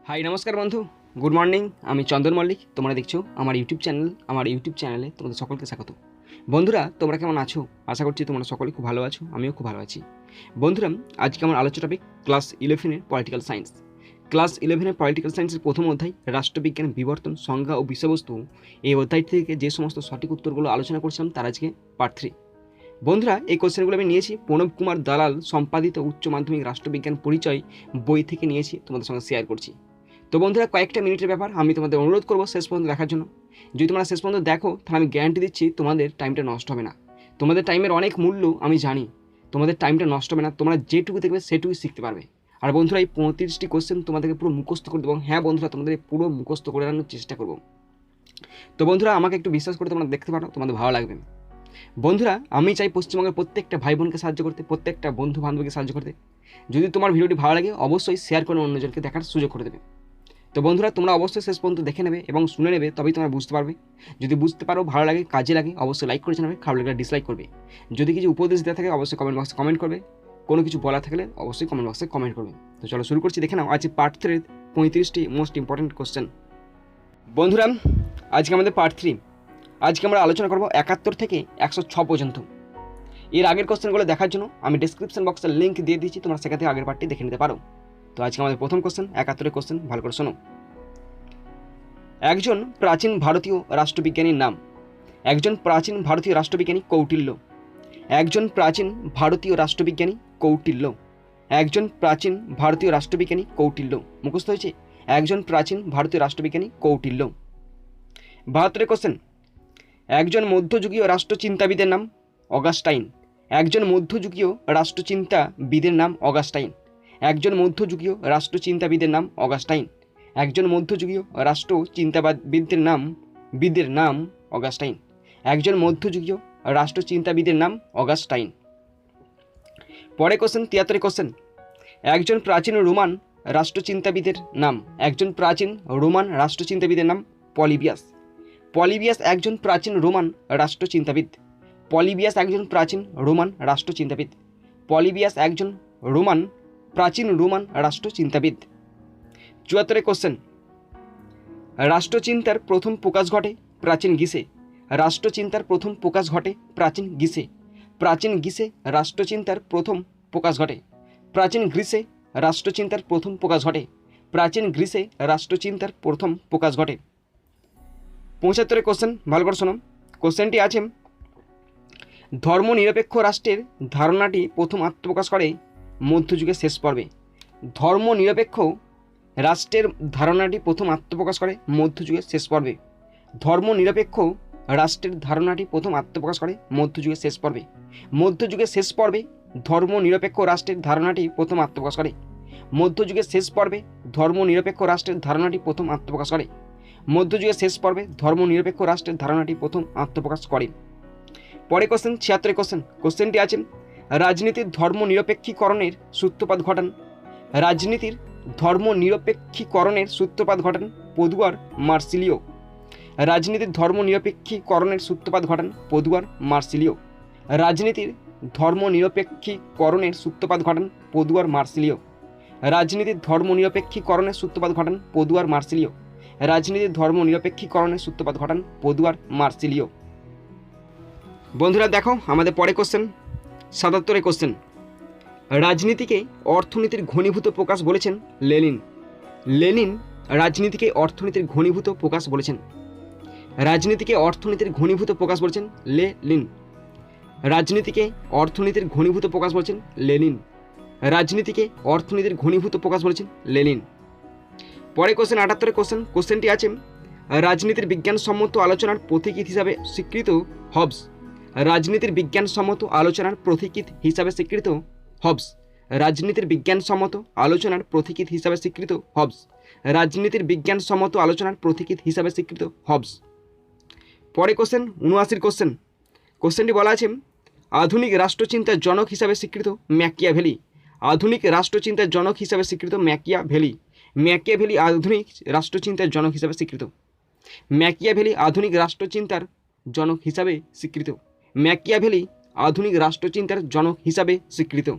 High নমস্কার বন্ধু, good morning. আমি চন্দন মল্লিক। তোমরা দেখছো আমার ইউটিউব চ্যানেলে তোমাদের সকলকে স্বাগত। বন্ধুরা, তোমরা কেমন আছো? আশা করছি তোমরা সকলে খুব ভালো আছো, আমিও খুব ভালো আছি। বন্ধুরা, আজকে আমার আলোচ্য টপিক ক্লাস 11-এর পলিটিক্যাল সায়েন্স। ক্লাস 11-এর পলিটিক্যাল সায়েন্সের প্রথম অধ্যায় রাষ্ট্রবিজ্ঞান, বিবর্তন, সংজ্ঞা ও বিষয়বস্তু। এই অধ্যায় থেকে যে সমস্ত সঠিক উত্তরগুলো আলোচনা করছিলাম তার আজকে পার্ট 3। বন্ধুরা, এই কোশ্চেনগুলো আমি নিয়েছি প্রণব কুমার দালাল সম্পাদিত উচ্চ মাধ্যমিক রাষ্ট্রবিজ্ঞান পরিচয় বই থেকে নিয়েছি, তোমাদের সঙ্গে শেয়ার করছি। তো বন্ধুরা, কয়েকটা মিনিটের ব্যাপার, আমি তোমাদের অনুরোধ করবো শেষ পর্যন্ত দেখার জন্য। যদি তোমরা শেষ পর্যন্ত দেখো তাহলে আমি গ্যারান্টি দিচ্ছি তোমাদের টাইমটা নষ্ট হবে না। তোমাদের টাইমের অনেক মূল্য আমি জানি, তোমাদের টাইমটা নষ্ট হবে না। তোমরা যেটুকু দেখবে সেটুকুই শিখতে পারবে। আর বন্ধুরা, এই 35টি কোশ্চেন তোমাদেরকে পুরো মুখস্থ করে দেবো। হ্যাঁ বন্ধুরা, তোমাদের পুরো মুখস্থ করে আনার চেষ্টা করবো। তো বন্ধুরা, আমাকে একটু বিশ্বাস করে তোমরা দেখতে পারো, তোমাদের ভালো লাগবে। বন্ধুরা, আমি চাই পশ্চিমবঙ্গের প্রত্যেকটা ভাই বোনকে সাহায্য করতে, প্রত্যেকটা বন্ধু বান্ধবকে সাহায্য করতে। যদি তোমার ভিডিওটি ভালো লাগে অবশ্যই শেয়ার করে অন্যজনকে দেখার সুযোগ করে দেবে। তো বন্ধুরা, তোমরা অবশ্যই শেষ পর্যন্ত দেখে নেবে এবং শুনে নেবে, তবেই তোমরা বুঝতে পারবে। যদি বুঝতে পারো, ভালো লাগে, কাজে লাগে, অবশ্যই লাইক করে জানাবে, খারাপ লাগলে ডিসলাইক করবে। যদি কিছু উপদেশ দেওয়া থাকে অবশ্যই কমেন্ট বক্সে কমেন্ট করবে, কোনো কিছু বলা থাকলে অবশ্যই কমেন্ট বক্সে কমেন্ট করবে। তো চলো শুরু করছি, দেখে নাও আজকে পার্ট 3 35টি মোস্ট ইম্পর্টেন্ট কোশ্চেন। বন্ধুরা, আজকে আমাদের পার্ট 3। আজকে আমরা আলোচনা করবো 71 থেকে 106 পর্যন্ত। এর আগের কোশ্চেনগুলো দেখার জন্য আমি ডিসক্রিপশন বক্সের লিঙ্ক দিয়ে দিচ্ছি, তোমরা সেখান থেকে আগের পার্টটি দেখে নিতে পারো। তো আজকে আমাদের প্রথম কোশ্চেন, 71 কোশ্চেন, ভালো করে শোনো। একজন প্রাচীন ভারতীয় রাষ্ট্রবিজ্ঞানীর নাম। একজন প্রাচীন ভারতীয় রাষ্ট্রবিজ্ঞানী কৌটিল্য। একজন প্রাচীন ভারতীয় রাষ্ট্রবিজ্ঞানী কৌটিল্য। একজন প্রাচীন ভারতীয় রাষ্ট্রবিজ্ঞানী কৌটিল্য। মুখস্থ হয়েছে? একজন প্রাচীন ভারতীয় রাষ্ট্রবিজ্ঞানী কৌটিল্য। 72 কোশ্চেন। একজন মধ্যযুগীয় রাষ্ট্রচিন্তাবিদের নাম অগাস্টাইন। একজন মধ্যযুগীয় রাষ্ট্রচিন্তাবিদের নাম অগাস্টাইন। একজন মধ্যযুগীয় রাষ্ট্রচিন্তাবিদের নাম অগাস্টাইন। একজন মধ্যযুগীয় রাষ্ট্রচিন্তাবিদের নাম অগাস্টাইন। একজন মধ্যযুগীয় রাষ্ট্রচিন্তাবিদের নাম অগাস্টাইন। পরে কোশ্চেন, 73 কোশ্চেন। একজন প্রাচীন রোমান রাষ্ট্রচিন্তাবিদের নাম। একজন প্রাচীন রোমান রাষ্ট্রচিন্তাবিদের নাম পলিবিয়াস। পলিবিয়াস একজন প্রাচীন রোমান রাষ্ট্রচিন্তাবিদ। পলিবিয়াস একজন প্রাচীন রোমান রাষ্ট্রচিন্তাবিদ। পলিবিয়াস একজন প্রাচীন রোমান রাষ্ট্রচিন্তাবিদ। 74 কোশ্চেন। রাষ্ট্রচিন্তার প্রথম প্রকাশ ঘটে প্রাচীন গ্রিসে। রাষ্ট্রচিন্তার প্রথম প্রকাশ ঘটে প্রাচীন গ্রিসে। প্রাচীন গ্রিসে রাষ্ট্রচিন্তার প্রথম প্রকাশ ঘটে। প্রাচীন গ্রিসে রাষ্ট্রচিন্তার প্রথম প্রকাশ ঘটে। প্রাচীন গ্রিসে রাষ্ট্রচিন্তার প্রথম প্রকাশ ঘটে। 75 কোশ্চেন, ভালো করে শোনো। কোশ্চেনটি আছে, ধর্মনিরপেক্ষ রাষ্ট্রের ধারণাটি প্রথম আত্মপ্রকাশ করে মধ্যযুগের শেষ পর্বে। ধর্মনিরপেক্ষ রাষ্ট্রের ধারণাটি প্রথম আত্মপ্রকাশ করে মধ্যযুগের শেষ পর্বে। ধর্মনিরপেক্ষ রাষ্ট্রের ধারণাটি প্রথম আত্মপ্রকাশ করে মধ্যযুগের শেষ পর্বে। মধ্যযুগের শেষ পর্বে ধর্মনিরপেক্ষ রাষ্ট্রের ধারণাটি প্রথম আত্মপ্রকাশ করে। মধ্যযুগের শেষ পর্বে ধর্মনিরপেক্ষ রাষ্ট্রের ধারণাটি প্রথম আত্মপ্রকাশ করে। মধ্যযুগের শেষ পর্বে ধর্মনিরপেক্ষ রাষ্ট্রের ধারণাটি প্রথম আত্মপ্রকাশ করে। পরে কোশ্চেন, 76 কোশ্চেন। কোশ্চেনটি আছে, রাজনীতির ধর্মনিরপেক্ষীকরণের সূত্রপাত ঘটান। রাজনীতির ধর্মনিরপেক্ষীকরণের সূত্রপাত ঘটান পদুয়ার মার্সিলিও। রাজনীতির ধর্মনিরপেক্ষীকরণের সূত্রপাত ঘটান পদুয়ার মার্সিলিও। রাজনীতির ধর্মনিরপেক্ষীকরণের সূত্রপাত ঘটান পদুয়ার মার্সিলিও। রাজনীতির ধর্মনিরপেক্ষীকরণের সূত্রপাত ঘটান পদুয়ার মার্সিলিও। রাজনীতির ধর্মনিরপেক্ষীকরণের সূত্রপাত ঘটান পদুয়ার মার্সিলিও। বন্ধুরা দেখো আমাদের পরে কোশ্চেন, 77 কোশ্চেন। রাজনীতিকে অর্থনীতির ঘনীভূত প্রকাশ বলেছেন লেনিন। লেনিন রাজনীতিকে অর্থনীতির ঘনীভূত প্রকাশ বলেছেন। রাজনীতিকে অর্থনীতির ঘনীভূত প্রকাশ বলেছেন লেনিন। রাজনীতিকে অর্থনীতির ঘনীভূত প্রকাশ বলেছেন লেনিন। রাজনীতিকে অর্থনীতির ঘনীভূত প্রকাশ বলেছেন লেনিন। পরে কোশ্চেন, 78 কোশ্চেন। কোশ্চেনটি আছে, রাজনীতির বিজ্ঞানসম্মত আলোচনার পথিকৃৎ হিসাবে স্বীকৃত হবস। রাজনীতির বিজ্ঞানসম্মত আলোচনার পথিকৃৎ হিসাবে স্বীকৃত হবস। রাজনীতির বিজ্ঞানসম্মত আলোচনার পথিকৃৎ হিসাবে স্বীকৃত হবস। রাজনীতির বিজ্ঞানসম্মত আলোচনার পথিকৃৎ হিসাবে স্বীকৃত হবস। পরে কোশ্চেন, 79 কোশ্চেন। কোশ্চেনটি বলা আছে, আধুনিক রাষ্ট্রচিন্তার জনক হিসাবে স্বীকৃত ম্যাকিয়াভেলি। আধুনিক রাষ্ট্রচিন্তার জনক হিসাবে স্বীকৃত ম্যাকিয়াভেলি। ম্যাকিয়াভেলি আধুনিক রাষ্ট্রচিন্তার জনক হিসাবে স্বীকৃত। ম্যাকিয়াভেলি আধুনিক রাষ্ট্রচিন্তার জনক হিসাবে স্বীকৃত। ম্যাকিয়াভেলি আধুনিক রাষ্ট্রচিন্তার জনক হিসাবে স্বীকৃত।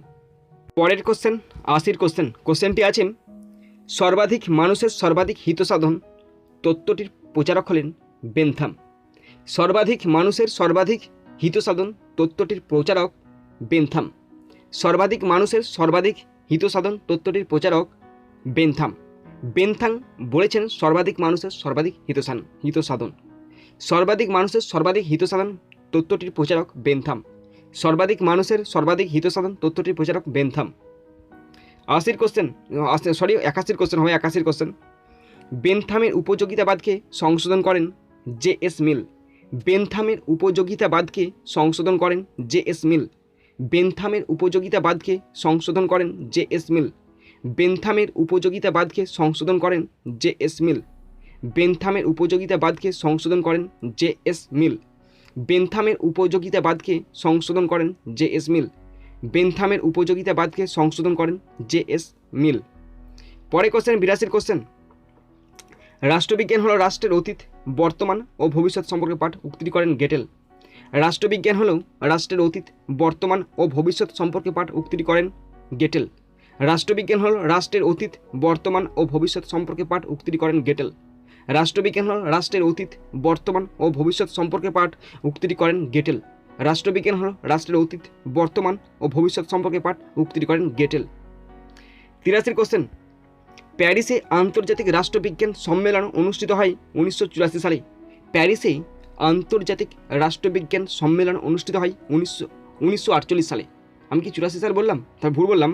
পরের কোশ্চেন, 80 কোশ্চেন। কোশ্চেনটি আছে, সর্বাধিক মানুষের সর্বাধিক হিতসাধন তত্ত্বটির প্রচারক হলেন বেনথাম। সর্বাধিক মানুষের সর্বাধিক হিতসাধন তত্ত্বটির প্রচারক বেনথাম। সর্বাধিক মানুষের সর্বাধিক হিতসাধন তত্ত্বটির প্রচারক বেনথাম। বেনথাম বলেছেন সর্বাধিক মানুষের সর্বাধিক হিতসাধন। সর্বাধিক মানুষের সর্বাধিক হিতসাধন তত্ত্বটির প্রচারক বেনথাম। সর্বাধিক মানুষের সর্বাধিক হিতসাধন তত্ত্বটির প্রচারক বেনথাম। 81 কোশ্চেন হবে 81 কোশ্চেন। বেনথামের উপযোগিতাবাদকে সংশোধন করেন জে.এস. মিল। বেনথামের উপযোগিতাবাদকে সংশোধন করেন জে.এস. মিল। বেনথামের উপযোগিতাবাদকে সংশোধন করেন জে.এস. মিল। বেনথামের উপযোগিতাবাদকে সংশোধন করেন জে.এস. মিল। বেনথামের উপযোগিতাবাদকে সংশোধন করেন জে.এস. মিল। বেনথামের উপযোগিতাবাদকে সংশোধন করেন জে.এস. মিল। বেনথামের উপযোগিতাবাদকে সংশোধন করেন জে.এস. মিল। পরে কোশ্চেন 82 কোশ্চেন। রাষ্ট্রবিজ্ঞান হলো রাষ্ট্রের অতীত, বর্তমান ও ভবিষ্যৎ সম্পর্কে পাঠ, উক্তিটি করেন গেটেল। রাষ্ট্রবিজ্ঞান হলো রাষ্ট্রের অতীত, বর্তমান ও ভবিষ্যৎ সম্পর্কে পাঠ, উক্তিটি করেন গেটেল। রাষ্ট্রবিজ্ঞান হলো রাষ্ট্রের অতীত, বর্তমান ও ভবিষ্যৎ সম্পর্কে পাঠ, উক্তিটি করেন গেটেল। রাষ্ট্রবিজ্ঞান হলো রাষ্ট্রের অতীত, বর্তমান ও ভবিষ্যৎ সম্পর্কে পাঠ, উক্তিটি করেন গেটেল। রাষ্ট্রবিজ্ঞান হলো রাষ্ট্রের অতীত, বর্তমান ও ভবিষ্যৎ সম্পর্কে পাঠ, উক্তিটি করেন গেটেল। 83 কোশ্চেন। প্যারিসে আন্তর্জাতিক রাষ্ট্রবিজ্ঞান সম্মেলন অনুষ্ঠিত হয় 1984 সালে। প্যারিসে আন্তর্জাতিক রাষ্ট্রবিজ্ঞান সম্মেলন অনুষ্ঠিত হয় 1948 সালে। আমি কি 84 সাল বললাম? তার ভুল বললাম।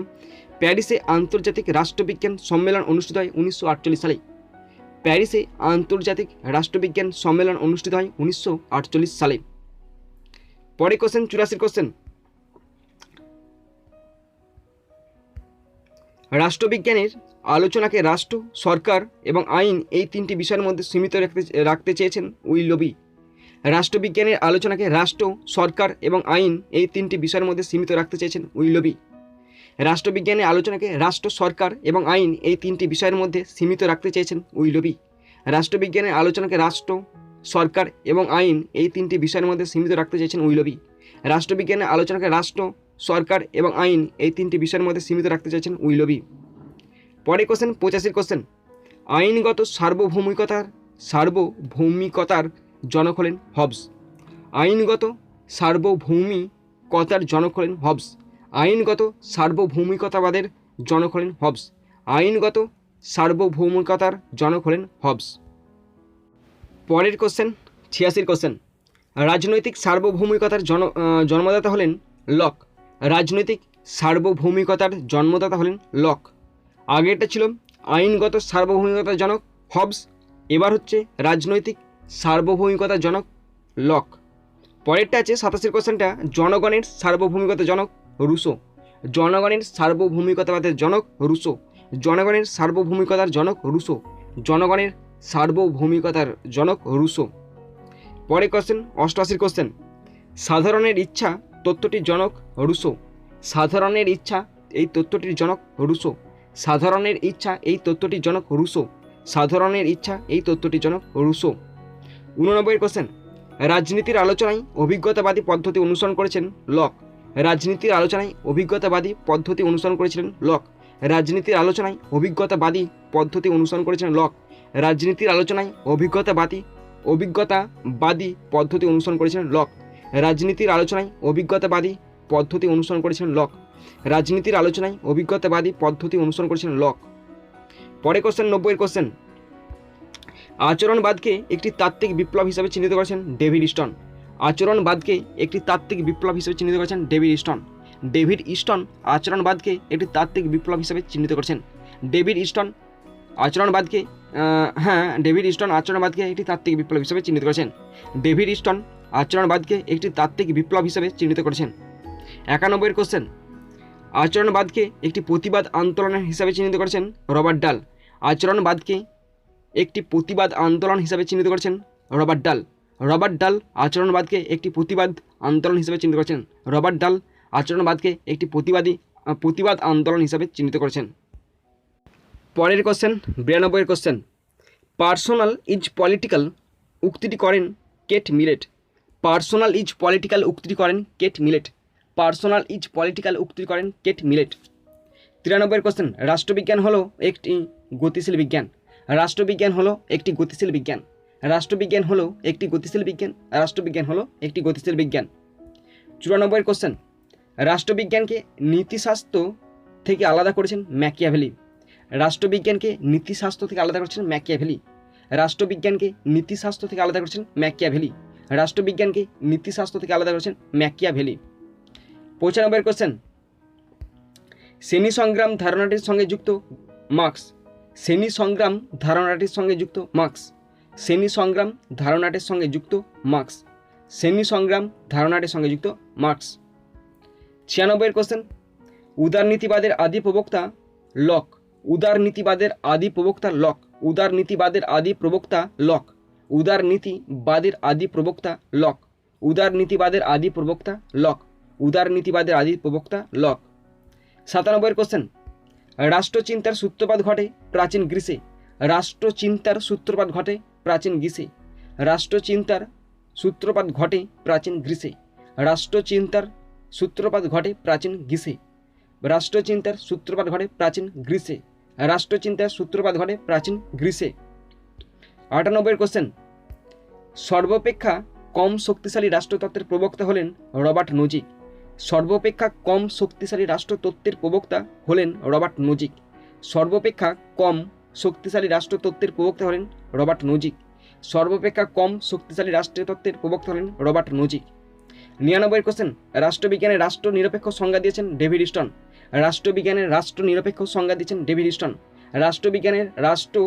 প্যারিসে আন্তর্জাতিক রাষ্ট্রবিজ্ঞান সম্মেলন অনুষ্ঠিত হয় 1948 সালে। প্যারিসে আন্তর্জাতিক রাষ্ট্রবিজ্ঞান সম্মেলন অনুষ্ঠিত হয় 1948 সালে। পরে কোশ্চেন 84 কোশ্চেন। রাষ্ট্রবিজ্ঞানের আলোচনাকে রাষ্ট্র, সরকার এবং আইন এই তিনটি বিষয়ের মধ্যে সীমিত রাখতে চেয়েছেন উইলবি। রাষ্ট্রবিজ্ঞানের আলোচনাকে রাষ্ট্র, সরকার এবং আইন এই তিনটি বিষয়ের মধ্যে সীমিত রাখতে চেয়েছেন উইলবি। রাষ্ট্রবিজ্ঞানের আলোচনাকে রাষ্ট্র, সরকার এবং আইন এই তিনটি বিষয়ের মধ্যে সীমিত রাখতে চেয়েছেন উইলবি। রাষ্ট্রবিজ্ঞানের আলোচনাকে রাষ্ট্র, সরকার এবং আইন এই তিনটি বিষয়ের মধ্যে সীমিত রাখতে চেয়েছেন উইলবি। রাষ্ট্রবিজ্ঞানের আলোচনাকে রাষ্ট্র, সরকার এবং আইন এই তিনটি বিষয়ের মধ্যে সীমিত রাখতে চেয়েছেন উইলবি। পরে কোশ্চেন 85 কোশ্চেন। আইনগত সার্বভৌমিকতার জনক হলেন হবস। আইনগত সার্বভৌমিকতার জনক হলেন হবস। আইনগত সার্বভৌমিকতাবাদের জনক হলেন হবস। আইনগত সার্বভৌমিকতার জনক হলেন হবস। পরের কোশ্চেন 86 কোশ্চেন। রাজনৈতিক সার্বভৌমিকতার জন্মদাতা হলেন লক। রাজনৈতিক সার্বভৌমিকতার জন্মদাতা হলেন লক। আগেরটা ছিল আইনগত সার্বভৌমিকতার জনক হবস, এবার হচ্ছে রাজনৈতিক সার্বভৌমিকতার জনক লক। পরেরটা আছে 87 কোশ্চেনটা। জনগণের সার্বভৌমিকতার জনক রুসো। জনগণের সার্বভৌমিকতাবাদের জনক রুসো। জনগণের সার্বভৌমিকতার জনক রুসো। জনগণের সার্বভৌমিকতার জনক রুসো। পরে কোশ্চেন 88 কোশ্চেন। সাধারণের ইচ্ছা তত্ত্বটির জনক রুসো। সাধারণের ইচ্ছা এই তত্ত্বটির জনক রুসো। সাধারণের ইচ্ছা এই তত্ত্বটির জনক রুসো। সাধারণের ইচ্ছা এই তত্ত্বটির জনক রুসো। 89 কোশ্চেন। রাজনীতির আলোচনায় অভিজ্ঞতাবাদী পদ্ধতি অনুসরণ করেছেন লক। রাজনীতির আলোচনায় অভিজ্ঞতাবাদী পদ্ধতি অনুসরণ করেছিলেন লক। রাজনীতির আলোচনায় অভিজ্ঞতাবাদী পদ্ধতি অনুসরণ করেছেন লক। রাজনীতির আলোচনায় অভিজ্ঞতাবাদী পদ্ধতি অনুসরণ করেছিলেন লক। রাজনীতির আলোচনায় অভিজ্ঞতাবাদী পদ্ধতি অনুসরণ করেছিলেন লক। রাজনীতির আলোচনায় অভিজ্ঞতাবাদী পদ্ধতি অনুসরণ করেছিলেন লক। পরে কোশ্চেন 90 কোশ্চেন। আচরণবাদকে একটি তাত্ত্বিক বিপ্লব হিসেবে চিহ্নিত করেছেন ডেভিড ইস্টন। আচরণবাদকে একটি তাত্ত্বিক বিপ্লব হিসেবে চিহ্নিত করেছেন ডেভিড ইস্টন। ডেভিড ইস্টন আচরণবাদকে একটি তাত্ত্বিক বিপ্লব হিসেবে চিহ্নিত করেছেন। ডেভিড ইস্টন আচরণবাদকে ডেভিড ইস্টন আচরণবাদকে একটি তাত্ত্বিক বিপ্লব হিসেবে চিহ্নিত করেছেন। ডেভিড ইস্টন আচরণবাদকে একটি তাত্ত্বিক বিপ্লব হিসেবে চিহ্নিত করেছেন। 91 কোশ্চেন। আচরণবাদকে একটি প্রতিবাদ আন্দোলনের হিসাবে চিহ্নিত করেছেন রবার্ট ডাল। আচরণবাদকে একটি প্রতিবাদ আন্দোলন হিসাবে চিহ্নিত করেছেন রবার্ট ডাল। রবার্ট ডাল আচরণবাদকে একটি প্রতিবাদ আন্দোলন হিসাবে চিহ্নিত করেছেন। রবার্ট ডাল আচরণবাদকে একটি প্রতিবাদ আন্দোলন হিসাবে চিহ্নিত করেছেন। পরের question 92 question. Personal is political উক্তিটি করেন Kate Millett. Personal is political উক্তিটি করেন Kate Millett. Personal is political উক্তিটি করেন কেট মিলেট। 93 কোশ্চেন। রাষ্ট্রবিজ্ঞান হলো একটি গতিশীল বিজ্ঞান। রাষ্ট্রবিজ্ঞান হলো একটি গতিশীল বিজ্ঞান। রাষ্ট্রবিজ্ঞান হলো একটি গতিশীল বিজ্ঞান। রাষ্ট্রবিজ্ঞান হলো একটি গতিশীল বিজ্ঞান। 94 কোশ্চেন, রাষ্ট্রবিজ্ঞানকে নীতিশাস্ত্র থেকে আলাদা করেছেন ম্যাকিয়াভেলি। রাষ্ট্রবিজ্ঞানকে নীতিশাস্ত্র থেকে আলাদা করেছেন ম্যাকিয়াভেলি। রাষ্ট্রবিজ্ঞানকে নীতিশাস্ত্র থেকে আলাদা করেছেন ম্যাকিয়াভেলি। রাষ্ট্রবিজ্ঞানকে নীতিশাস্ত্র থেকে আলাদা করেছেন ম্যাকিয়াভেলি। 95 কোশ্চেন, শ্রেণী সংগ্রাম ধারণাটির সঙ্গে যুক্ত মার্কস। শ্রেণী সংগ্রাম ধারণাটির সঙ্গে যুক্ত মার্কস। শ্রেণী সংগ্রাম ধারণাটির সঙ্গে যুক্ত মার্কস। শ্রেণী সংগ্রাম ধারণাটির সঙ্গে যুক্ত মার্কস। 96 কোশ্চেন, উদারনীতিবাদের আদি প্রবক্তা লক। উদারনীতিবাদের আদি প্রবক্তা লক। উদারনীতিবাদের আদি প্রবক্তা লক। উদারনীতিবাদের আদি প্রবক্তা লক। উদারনীতিবাদের আদি প্রবক্তা লক। উদারনীতিবাদের আদি প্রবক্তা লক। 97 কোশ্চেন, রাষ্ট্রচিন্তার সূত্রপাত ঘটে প্রাচীন গ্রীসে। রাষ্ট্রচিন্তার সূত্রপাত ঘটে প্রাচীন গ্রীসে। রাষ্ট্রচিন্তার সূত্রপাত ঘটে প্রাচীন গ্রীসে। রাষ্ট্রচিন্তার সূত্রপাত ঘটে প্রাচীন গ্রীসে। রাষ্ট্রচিন্তার সূত্রপাত ঘটে প্রাচীন গ্রীসে। রাষ্ট্রচিন্তার সূত্রপাত ঘটে প্রাচীন গ্রীসে। 98 কোশ্চেন, সর্বাপেক্ষা কম শক্তিশালী রাষ্ট্রতত্ত্বের প্রবক্তা হলেন রবার্ট নোজিক। সর্বাপেক্ষা কম শক্তিশালী রাষ্ট্রতত্ত্বের প্রবক্তা হলেন রবার্ট নোজিক। সর্বাপেক্ষা কম শক্তিশালী রাষ্ট্রতত্ত্বের প্রবক্তা হলেন রবার্ট নোজিক। সর্বাপেক্ষা কম শক্তিশালী রাষ্ট্রতত্ত্বের প্রবক্তা হলেন রবার্ট নোজিক। 99 কোশ্চেন, রাষ্ট্রবিজ্ঞানের রাষ্ট্র নিরপেক্ষ সংজ্ঞা দিয়েছেন ডেভিড স্টোন। রাষ্ট্রবিজ্ঞানের রাষ্ট্র নিরপেক্ষ সংজ্ঞা দিয়েছেন ডেভিড স্টোন। রাষ্ট্রবিজ্ঞানের রাষ্ট্র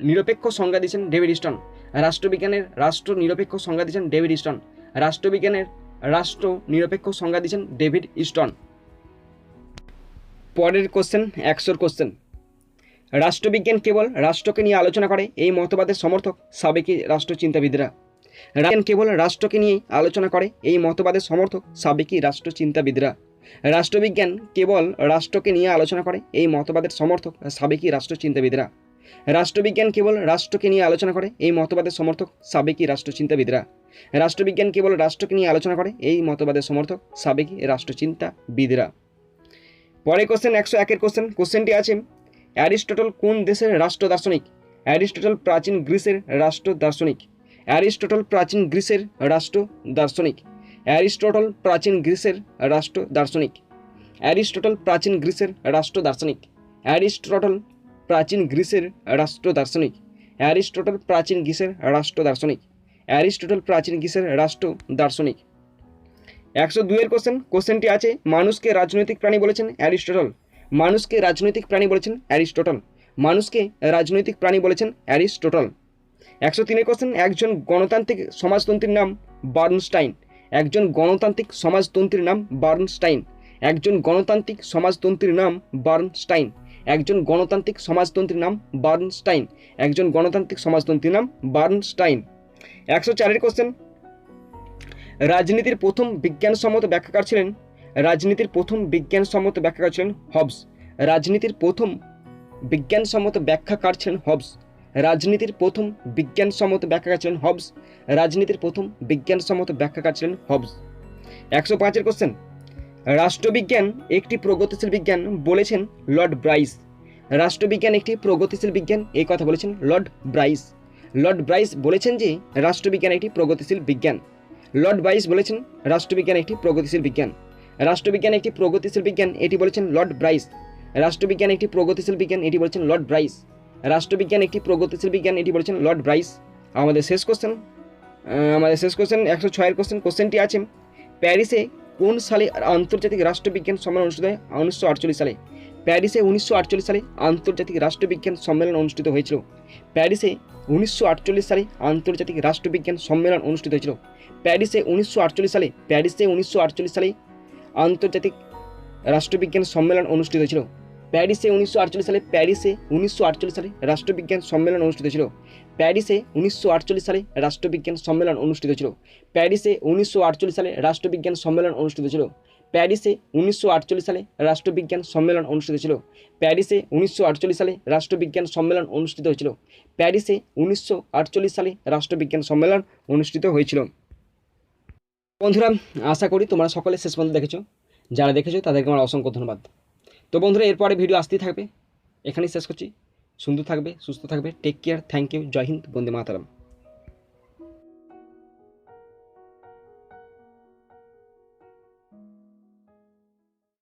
নিরপেক্ষ সংজ্ঞা দিয়েছেন ডেভিড স্টোন। রাষ্ট্রবিজ্ঞানের রাষ্ট্র নিরপেক্ষ সংজ্ঞা দিয়েছেন ডেভিড স্টোন। রাষ্ট্রবিজ্ঞানের রাষ্ট্র নিরপেক্ষ সংজ্ঞা দিয়েছেন ডেভিড স্টোন। পরের কোশ্চেন, 100 কোশ্চেন, রাষ্ট্রবিজ্ঞান কেবল রাষ্ট্রকে নিয়ে আলোচনা করে এই মতবাদের সমর্থক সাবেকি রাষ্ট্রচিন্তাবিদরা। রাষ্ট্রবিজ্ঞান কেবল রাষ্ট্রকে নিয়ে আলোচনা করে এই মতবাদের সমর্থক সাবেকি রাষ্ট্রচিন্তাবিদরা। রাষ্ট্রবিজ্ঞান কেবল রাষ্ট্রকে নিয়ে আলোচনা করে এই মতবাদের সমর্থক সাবেকি রাষ্ট্রচিন্তাবিদরা। রাষ্ট্রবিজ্ঞান কেবল রাষ্ট্রকে নিয়ে আলোচনা করে এই মতবাদের সমর্থক সাবেকি রাষ্ট্রচিন্তাবিদরা। রাষ্ট্রবিজ্ঞান কেবল রাষ্ট্রকে নিয়ে আলোচনা করে এই মতবাদের সমর্থক সাবেকি রাষ্ট্রচিন্তাবিদরা। পরে কোশ্চেন 101 কোশ্চেন, কোশ্চেনটি আছে, অ্যারিস্টটল কোন দেশের রাষ্ট্র দার্শনিক? অ্যারিস্টটল প্রাচীন গ্রিসের রাষ্ট্র দার্শনিক। অ্যারিস্টটল প্রাচীন গ্রিসের রাষ্ট্র দার্শনিক। অ্যারিস্টটল প্রাচীন গ্রিসের রাষ্ট্র দার্শনিক। অ্যারিস্টটল প্রাচীন গ্রিসের রাষ্ট্র দার্শনিক। অ্যারিস্টটল প্রাচীন গ্রিসের রাষ্ট্র দার্শনিক। অ্যারিস্টটল প্রাচীন গ্রিসের রাষ্ট্র দার্শনিক। অ্যারিস্টটল প্রাচীন গ্রিসের রাষ্ট্র দার্শনিক। 102 কোশ্চেন, কোশ্চেনটি আছে, মানুষকে রাজনৈতিক প্রাণী বলেছেন অ্যারিস্টটল। মানুষকে রাজনৈতিক প্রাণী বলেছেন অ্যারিস্টটল। মানুষকে রাজনৈতিক প্রাণী বলেছেন অ্যারিস্টটল। 103 কোশ্চেন, একজন গণতান্ত্রিক সমাজতন্ত্রীর নাম বার্নস্টাইন। একজন গণতান্ত্রিক সমাজতন্ত্রীর নাম বার্নস্টাইন। একজন গণতান্ত্রিক সমাজতন্ত্রীর নাম বার্নস্টাইন। একজন গণতান্ত্রিক সমাজতন্ত্রীর নাম বার্নস্টাইন। একজন গণতান্ত্রিক সমাজতন্ত্রীর নাম বার্নস্টাইন। 104 কোশ্চেন, রাজনীতির প্রথম বিজ্ঞানসম্মত ব্যাখ্যাকার ছিলেন রাজনীতির প্রথম বিজ্ঞানসম্মত ব্যাখ্যাকার ছিলেন হবস। রাজনীতির প্রথম বিজ্ঞানসম্মত ব্যাখ্যাকার ছিলেন হবস। রাজনীতির প্রথম বিজ্ঞানসম্মত ব্যাখ্যাকার ছিলেন হবস। রাজনীতির প্রথম বিজ্ঞানসম্মত ব্যাখ্যাকার ছিলেন হবস। 105 কোশ্চেন, রাষ্ট্রবিজ্ঞান একটি প্রগতিশীল বিজ্ঞান বলেছেন লর্ড ব্রাইস। রাষ্ট্রবিজ্ঞান একটি প্রগতিশীল বিজ্ঞান, এই কথা বলেছেন লর্ড ব্রাইস। লর্ড ব্রাইস বলেছেন যে রাষ্ট্রবিজ্ঞান একটি প্রগতিশীল বিজ্ঞান। লর্ড ব্রাইস বলেছেন রাষ্ট্রবিজ্ঞান একটি প্রগতিশীল বিজ্ঞান। রাষ্ট্রবিজ্ঞান একটি প্রগতিশীল বিজ্ঞান, এটি বলেছেন লর্ড ব্রাইস। রাষ্ট্রবিজ্ঞান একটি প্রগতিশীল বিজ্ঞান, এটি বলেছেন লর্ড ব্রাইস। রাষ্ট্রবিজ্ঞান একটি প্রগতিশীল বিজ্ঞান, এটি বলেছেন লর্ড ব্রাইস। আমাদের শেষ কোশ্চেন 106 কোশ্চেন, কোশ্চেনটি আছে, প্যারিসে কোন সালে আন্তর্জাতিক রাষ্ট্রবিজ্ঞান সম্মেলন অনুষ্ঠিত হয়? 1948 সালে। প্যারিসে 1948 সালে আন্তর্জাতিক রাষ্ট্রবিজ্ঞান সম্মেলন অনুষ্ঠিত হয়েছিল। প্যারিসে 1948 সালে আন্তর্জাতিক রাষ্ট্রবিজ্ঞান সম্মেলন অনুষ্ঠিত হয়েছিল। প্যারিসে 1948 সালে প্যারিসে 1948 সালে আন্তর্জাতিক রাষ্ট্রবিজ্ঞান সম্মেলন অনুষ্ঠিত হয়েছিল। প্যারিসে 1948 সালে প্যারিসে 1948 সালে রাষ্ট্রবিজ্ঞান সম্মেলন অনুষ্ঠিত ছিল। প্যারিসে 1948 সালে রাষ্ট্রবিজ্ঞান সম্মেলন অনুষ্ঠিত ছিল। প্যারিসে 1948 সালে রাষ্ট্রবিজ্ঞান সম্মেলন অনুষ্ঠিত ছিল। প্যারিসে 1948 সালে রাষ্ট্রবিজ্ঞান সম্মেলন অনুষ্ঠিত ছিল। প্যারিসে 1948 সালে রাষ্ট্রবিজ্ঞান সম্মেলন অনুষ্ঠিত হয়েছিল। প্যারিসে 1948 সালে রাষ্ট্রবিজ্ঞান সম্মেলন অনুষ্ঠিত হয়েছিল। বন্ধুরা, আশা করি তোমরা সকলে শেষ পর্যন্ত দেখেছো। যারা দেখেছো তাদেরকে আমার অসংখ্য ধন্যবাদ। তো বন্ধুরা, এরপরে ভিডিও আসতেই থাকবে। এখানেই শেষ করছি। সুন্দর থাকবে, সুস্থ থাকবে। টেক কেয়ার, থ্যাংক ইউ, জয় হিন্দ, বন্দে মাতারাম।